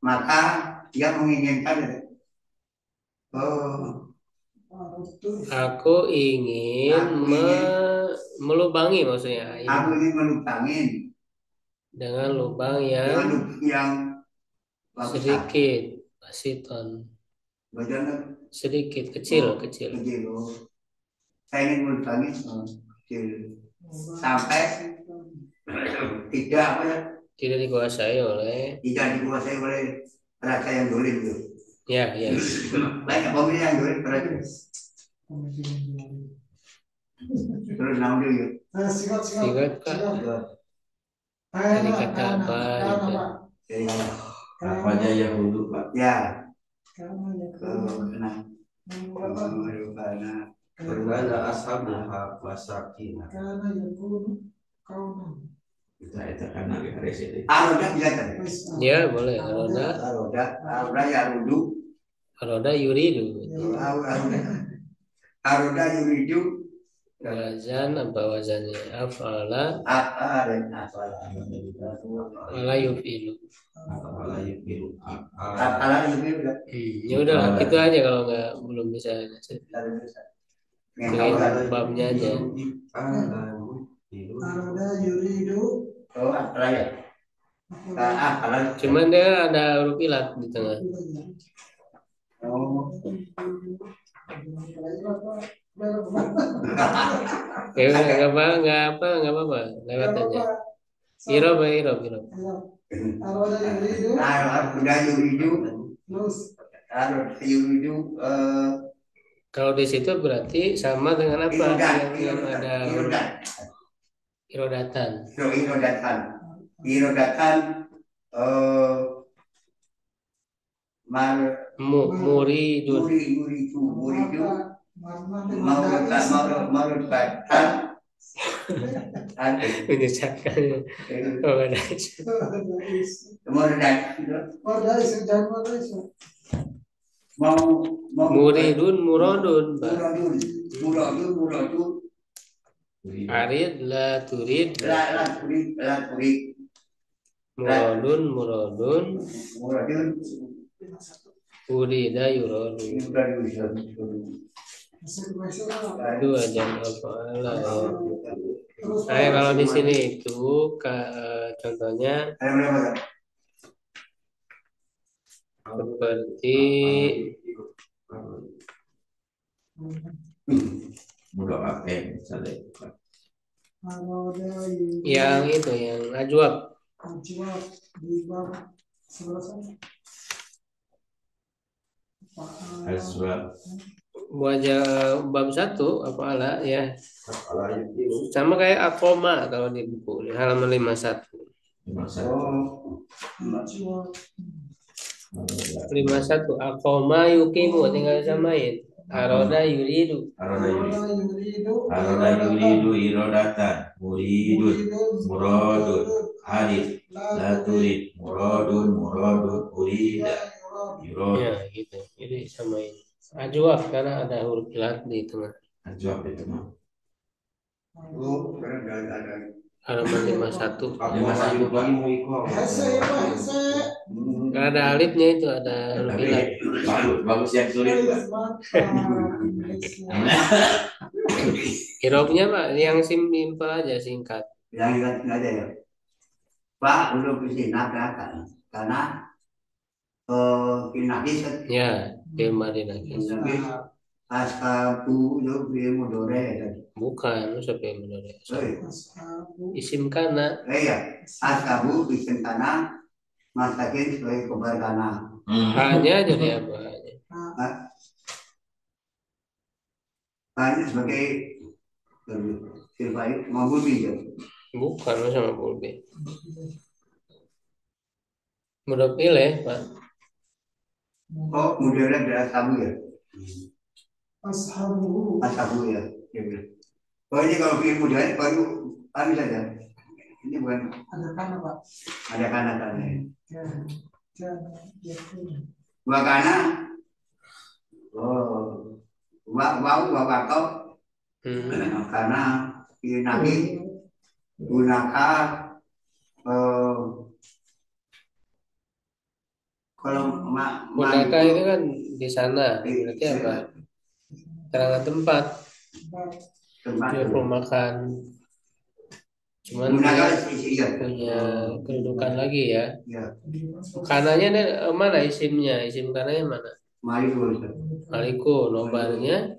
Maka dia menginginkan Aku ingin melubangi maksudnya aib aku ingin melubangin dengan lubang dengan yang lubang yang sedikit, basiton, bagian sedikit, kecil. kecil. Saya ingin melubangin kecil sampai tidak apa ya, tidak dikuasai oleh tidak dikuasai oleh raja yang dolim itu. ya. Banyak pemilik yang dolim raja. Terus namun dia Singkat Pak. Dari kata apa gitu. Apa aja yang dulu Pak? ya Karena ashabuha masakin. Kita karena garis itu. Aroda bisa kan? Ya boleh. Aroda ya rudu. Aroda yuridu. Aroda yuridu. Wazan apa wazannya? Afala Dan ala yufilu. Apalagi biru. Ala yuridu. Ya udah gitu aja kalau belum bisa. Dengan babnya aja. Arada yuridu. Oh, ala ya. Ala. Cuman dia ada huruf ilat di tengah. Oh. Ya udah nggak apa-apa. Lewat aja. Irob. Arada yuridu. Aroda yuridu. Terus Aroda yuridu. Kalau di situ berarti sama dengan apa yang ada irodatan. Irodatan Muridun. muridu merupakan Menyesatkan. Oh, ada. Muridun muradun. Muradun. Arid la turid. La Muradun. Urida yuradun. Itu aja apa ya. Kalau di sini itu contohnya seperti Mudah apa misalnya? yang itu yang ajwab. Aswab. Wajah bab 1 apa ya. Sama kayak akoma kalau di buku halaman 51. 51 akoma yukimu tinggal samain. Aroda yuridu. Aroda yuridu irodatan. Muradun. Hadis. La turid. Muradun. Urida. Ya gitu. Jadi samain. Ajwaf karena ada huruf ilat di tengah. Ajwab itu mah. Halaman 51. Nggak ada Hese. alifnya itu ada huruf Tapi ilat. bagus yang sulit Pak. Irobnya Pak yang simpel aja singkat. Yang ingat aja ya. Pak untuk kesini karena kinakis Ya, Madinah. ashabu mudore. Bukan, siapa yang benar? Isim kana. Ya, ashabu isim kana masakin sebagai kobar kana. Hanya jadi apa? Hanya sebagai silfait maupun bijak. Bukan sama Bulbi. Mudah pilih, Pak. Oh, modelnya dari sabu ya? Ashabuhu. Sabu ya. Oh, ini kalau pilih modelnya baru anu saja. Ini bukan Ada kana Pak. ada kana-kana. Ya. Dua kana. Oh, dua wakau. Karena pilih nabi gunakan kalau Gunakan itu kan di sana, berarti apa? Keterangan tempat, dia makan. Cuman gunakan dia punya kedudukan lagi ya. Kanannya mana isimnya? Isim kanannya mana? Maliko, nobarnya.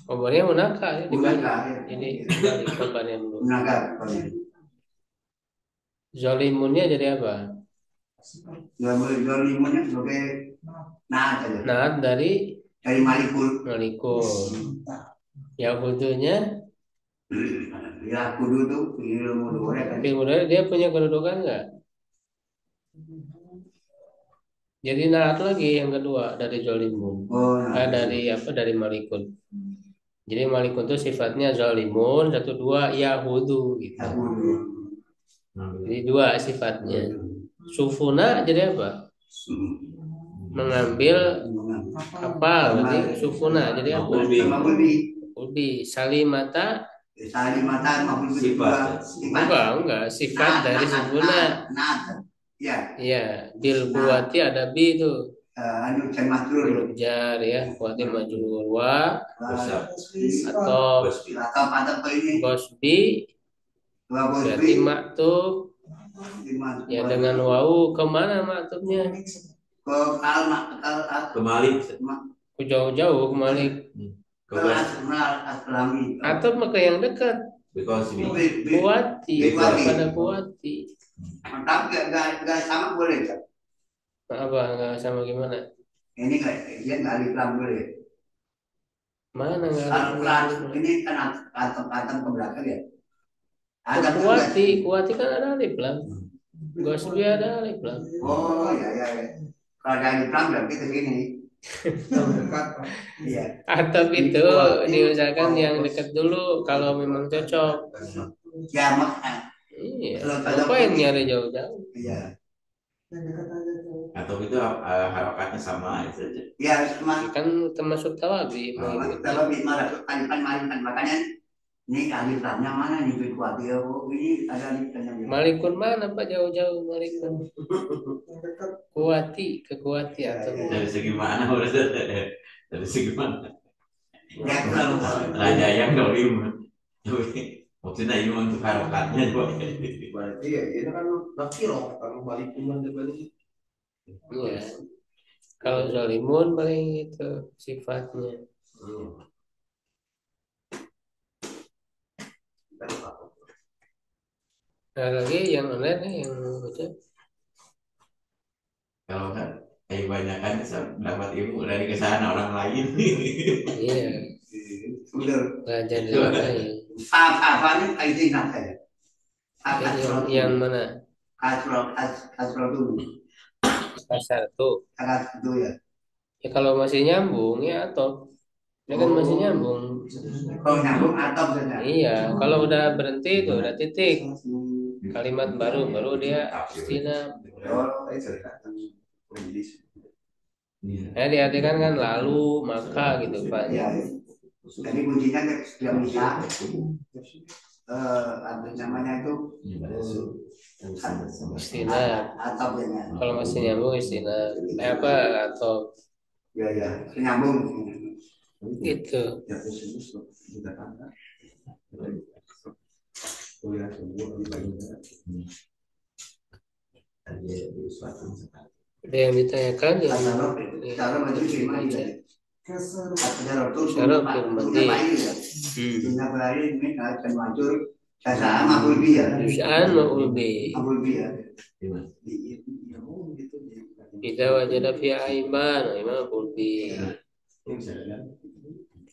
Kobarnya munaka ya dibalik. Ini dibalik kobarnya dulu. Zolimunnya jadi apa? Zolimunnya sebagai naat dari Malikul. Yahudunya Yahudu tuh ilmu kan. ilmu dia punya kedudukan enggak? Jadi naat lagi yang kedua dari Zolimun. Dari Malikul. Jadi Malikul itu sifatnya Zolimun, 1, 2 Yahudu gitu. Jadi 2 sifatnya. Sufuna jadi apa? Mengambil kapal, berarti sufuna jadi apa? Ulbi. Salimata sifat. Enggak, sifat dari sufuna. Ya, bil kuwati ada bi itu. Huruf jar ya, kuwati majrur wa atau gosbi berarti maktub. Ya dengan wau kemana maktubnya? Kemalik. Jauh-jauh kemalik. Atau ke yang dekat. Kuwati pada kuwati. Tapi nggak sama boleh kan? Apa nggak sama gimana? Ini dia nggak alif lam boleh. Mana nggak alif lam? Ini kan atom ke belakang ya. Kuwati kan ada alif lam. Gosbi ada alif lam. Oh ya. Kalau ada alif lam berarti ke sini. Iya. Atau itu diusahakan yang dekat dulu kalau memang cocok. Ya makanya. Iya. Ngapain nyari jauh-jauh? Iya. Atau itu harokatnya sama itu saja. Ya, kan termasuk tawabi. Tawabi malah alifan makanya ini alifannya mana nih kuat ya ini ada alifannya. Malikun mana Pak jauh-jauh Malikun? Kuwati ke Kuwati atau dari segi mana? Dari segi mana? Ya kalau Raja yang dolim. Maksudnya ini untuk harokatnya berarti ya ini kan nakiro kalau Malikun dibalik. Iya. Kalau Zolimun paling itu sifatnya. Nah, lagi yang lain yang baca. Kalau kan banyak kan dapat ilmu dari kesana orang lain. Iya. benar. Belajar dari lain. Apa nih itu ingat saya. Yang mana? Kasro dulu. Kasar tuh. Itu ya. Ya kalau masih nyambung ya atau dia kan masih nyambung. Kalau nyambung atau saja. Iya, kalau udah berhenti itu udah titik. Kalimat baru dia istina. Ya diartikan kan lalu maka gitu Pak. Ya. Jadi kuncinya tidak bisa. Namanya itu istina. Atau ya. Kalau masih nyambung istina. Apa atau Ya, nyambung. gitu. Ada yang ditanyakan yang Cara baju gimana? keseruan. Syarab fil mati. Sunnah bari ini akan majur jasa mabul bi ya. Juz'an maf'ul bi. Mabul bi ya. Idza wajada fi aiban, maf'ul bi.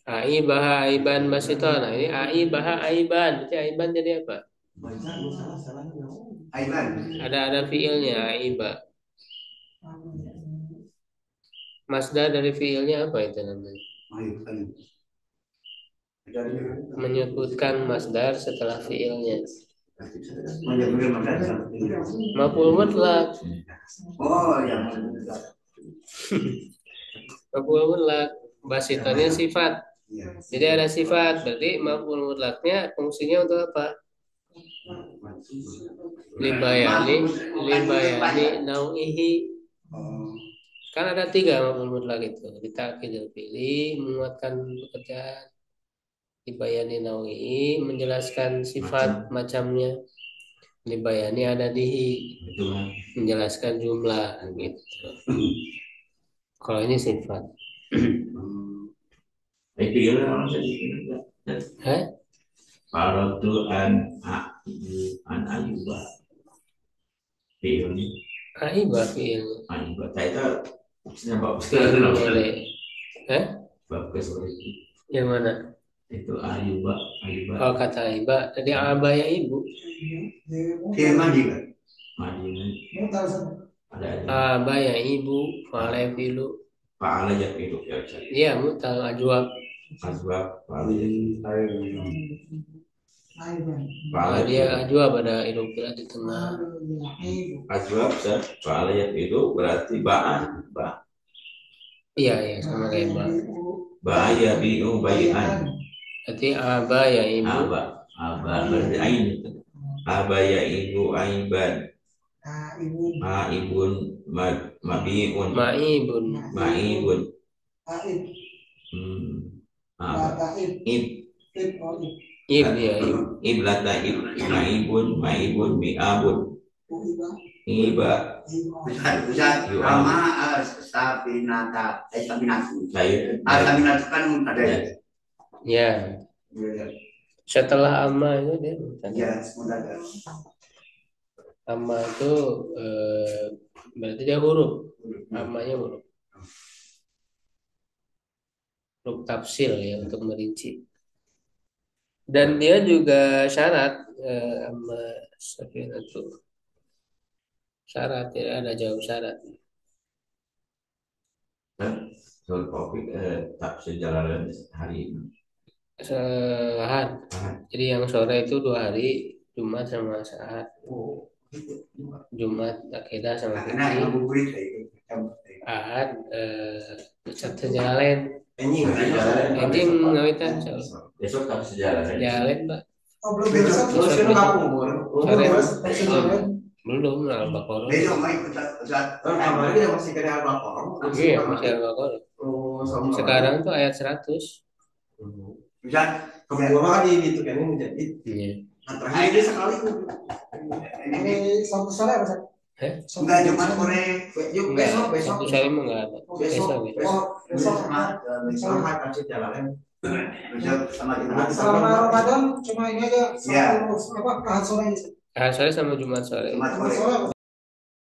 Aibaha aiban basitan. Nah, ini aibaha aiban. Berarti aiban jadi apa? Aiban. Ada fiilnya aiba. Masdar dari fiilnya apa itu namanya? Menyebutkan masdar setelah fiilnya. Maf'ul mutlaq. Oh ya. Maf'ul mutlaq. Basitannya sifat. Jadi ada sifat, berarti maf'ul mutlaqnya fungsinya untuk apa? Libayani nau'ihi. Kan ada 3 maf'ul mutlaq itu. Ditakidil fi'li, menguatkan pekerjaan. Libayani nau'ihi, menjelaskan sifat macamnya. Libayani ada dihi, menjelaskan jumlah gitu. Kalau ini sifat. Hah? Kalau tu an ayuba fiil Aiba fiil. ayuba saya itu maksudnya bab Fiil boleh. Hah? bab kesulitan Yang mana? itu ayuba Oh, kata aiba. Tadi abaya ibu. Dia mandi kan? Madinah ada Abaya ibu. Falai filu. pahala ya itu ya Iya, mutal ajwab. asbab pahala Dia ajwab ada irupila di tengah. asbab pahala ya itu berarti ba'an Iya, sama kayak ba. ba'aya bi'u bayan Berarti abaya ibu. aba berarti ain aba ya ibu aiban aibun mabiun Ma'ibun. maibun ib Ib ya ibu. iblata maibun mi'abun iba Bisa sama sabinata, sabinatu. saya Sabinatu kan ada ya. Ya. Setelah amma itu dia. Ya, mudah. Amma itu berarti dia huruf. Ammanya huruf. Huruf tafsil ya untuk merinci. Dan dia juga syarat amma safinatu. Syarat ya, ada jawab syarat. soal topik tak sejalan hari ini Ahad. Jadi yang sore itu 2 hari, Jumat sama Ahad. Jumat akidah sama Karena fikih. ngabuburit kayak gitu. Ahad Sabtu jalan. Anjing ngawitan besok tak sejalan jalan, Pak. belum Besok besok Sore belum Al-Baqarah. Besok mau ikut Ustaz. Kemarin kita masih kena Al-Baqarah. Iya, masih Al-Baqarah. Sekarang tuh ayat 100. Ustaz, Kemudian di itu kan ini menjadi Iya. terakhir ini sekali Ini Sabtu sore apa sih? enggak Jumat sore. besok Sabtu sore mah enggak ada. Besok ya. Besok sama kasih jalan Besok sama Jumat. selama Ramadan cuma ini aja Iya. Ahad sore aja. Ahad sore sama Jumat sore. Jumat Jumat sore. sore